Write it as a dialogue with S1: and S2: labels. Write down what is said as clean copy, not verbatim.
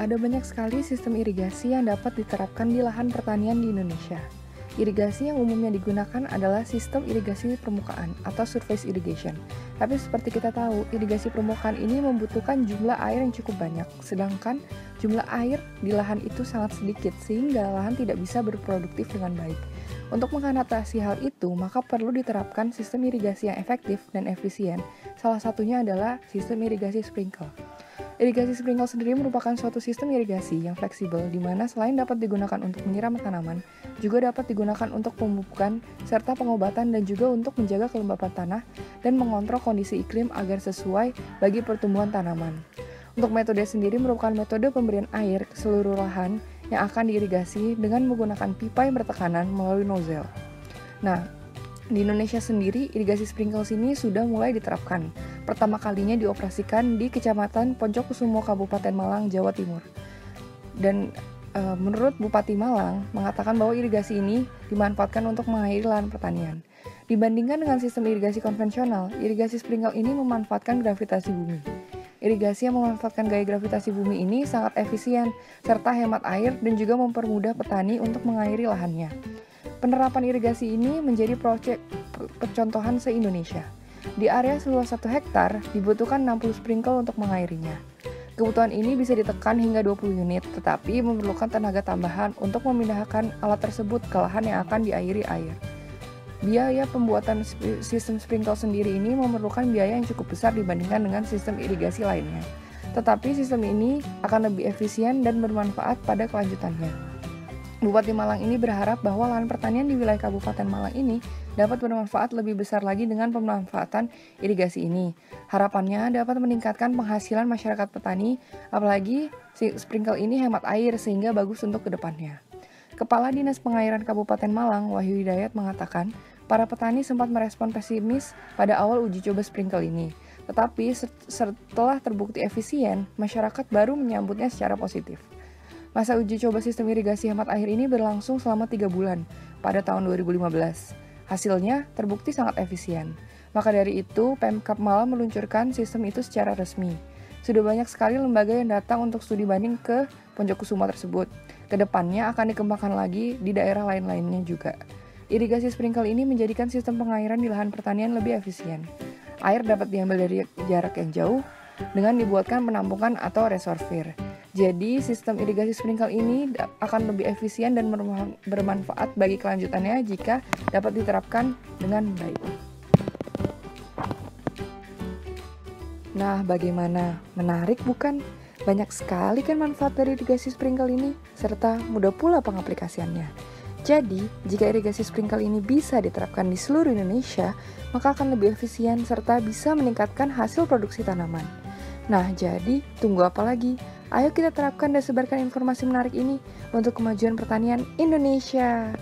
S1: Ada banyak sekali sistem irigasi yang dapat diterapkan di lahan pertanian di Indonesia. Irigasi yang umumnya digunakan adalah sistem irigasi permukaan atau surface irrigation. Tapi seperti kita tahu, irigasi permukaan ini membutuhkan jumlah air yang cukup banyak, sedangkan jumlah air di lahan itu sangat sedikit sehingga lahan tidak bisa berproduktif dengan baik. Untuk mengatasi hal itu, maka perlu diterapkan sistem irigasi yang efektif dan efisien. Salah satunya adalah sistem irigasi sprinkle. Irigasi sprinkle sendiri merupakan suatu sistem irigasi yang fleksibel di mana selain dapat digunakan untuk menyiram tanaman, juga dapat digunakan untuk pemupukan serta pengobatan dan juga untuk menjaga kelembapan tanah dan mengontrol kondisi iklim agar sesuai bagi pertumbuhan tanaman. Untuk metode sendiri merupakan metode pemberian air ke seluruh lahan yang akan diirigasi dengan menggunakan pipa yang bertekanan melalui nozzle. Nah, di Indonesia sendiri, irigasi sprinkle ini sudah mulai diterapkan. Pertama kalinya dioperasikan di Kecamatan Poncokusumo, Kabupaten Malang, Jawa Timur. Dan menurut Bupati Malang, mengatakan bahwa irigasi ini dimanfaatkan untuk mengairi lahan pertanian. Dibandingkan dengan sistem irigasi konvensional, irigasi sprinkle ini memanfaatkan gravitasi bumi. Irigasi yang memanfaatkan gaya gravitasi bumi ini sangat efisien, serta hemat air dan juga mempermudah petani untuk mengairi lahannya. Penerapan irigasi ini menjadi proyek percontohan se-Indonesia. Di area seluas 1 hektar, dibutuhkan 60 sprinkle untuk mengairinya. Kebutuhan ini bisa ditekan hingga 20 unit, tetapi memerlukan tenaga tambahan untuk memindahkan alat tersebut ke lahan yang akan diairi air. Biaya pembuatan sistem sprinkle sendiri ini memerlukan biaya yang cukup besar dibandingkan dengan sistem irigasi lainnya. Tetapi sistem ini akan lebih efisien dan bermanfaat pada kelanjutannya. Bupati Malang ini berharap bahwa lahan pertanian di wilayah Kabupaten Malang ini dapat bermanfaat lebih besar lagi dengan pemanfaatan irigasi ini. Harapannya dapat meningkatkan penghasilan masyarakat petani, apalagi sprinkle ini hemat air sehingga bagus untuk kedepannya. Kepala Dinas Pengairan Kabupaten Malang, Wahyu Hidayat mengatakan, para petani sempat merespon pesimis pada awal uji coba sprinkle ini. Tetapi setelah terbukti efisien, masyarakat baru menyambutnya secara positif. Masa uji coba sistem irigasi hemat air ini berlangsung selama 3 bulan pada tahun 2015. Hasilnya terbukti sangat efisien. Maka dari itu, Pemkab Malang meluncurkan sistem itu secara resmi. Sudah banyak sekali lembaga yang datang untuk studi banding ke Poncokusumo tersebut. Kedepannya akan dikembangkan lagi di daerah lain-lainnya juga. Irigasi sprinkle ini menjadikan sistem pengairan di lahan pertanian lebih efisien. Air dapat diambil dari jarak yang jauh dengan dibuatkan penampungan atau reservoir. Jadi, sistem irigasi sprinkle ini akan lebih efisien dan bermanfaat bagi kelanjutannya jika dapat diterapkan dengan baik. Nah, bagaimana? Menarik bukan? Banyak sekali kan manfaat dari irigasi sprinkle ini, serta mudah pula pengaplikasiannya. Jadi, jika irigasi sprinkle ini bisa diterapkan di seluruh Indonesia, maka akan lebih efisien serta bisa meningkatkan hasil produksi tanaman. Nah, jadi tunggu apa lagi? Ayo kita terapkan dan sebarkan informasi menarik ini untuk kemajuan pertanian Indonesia.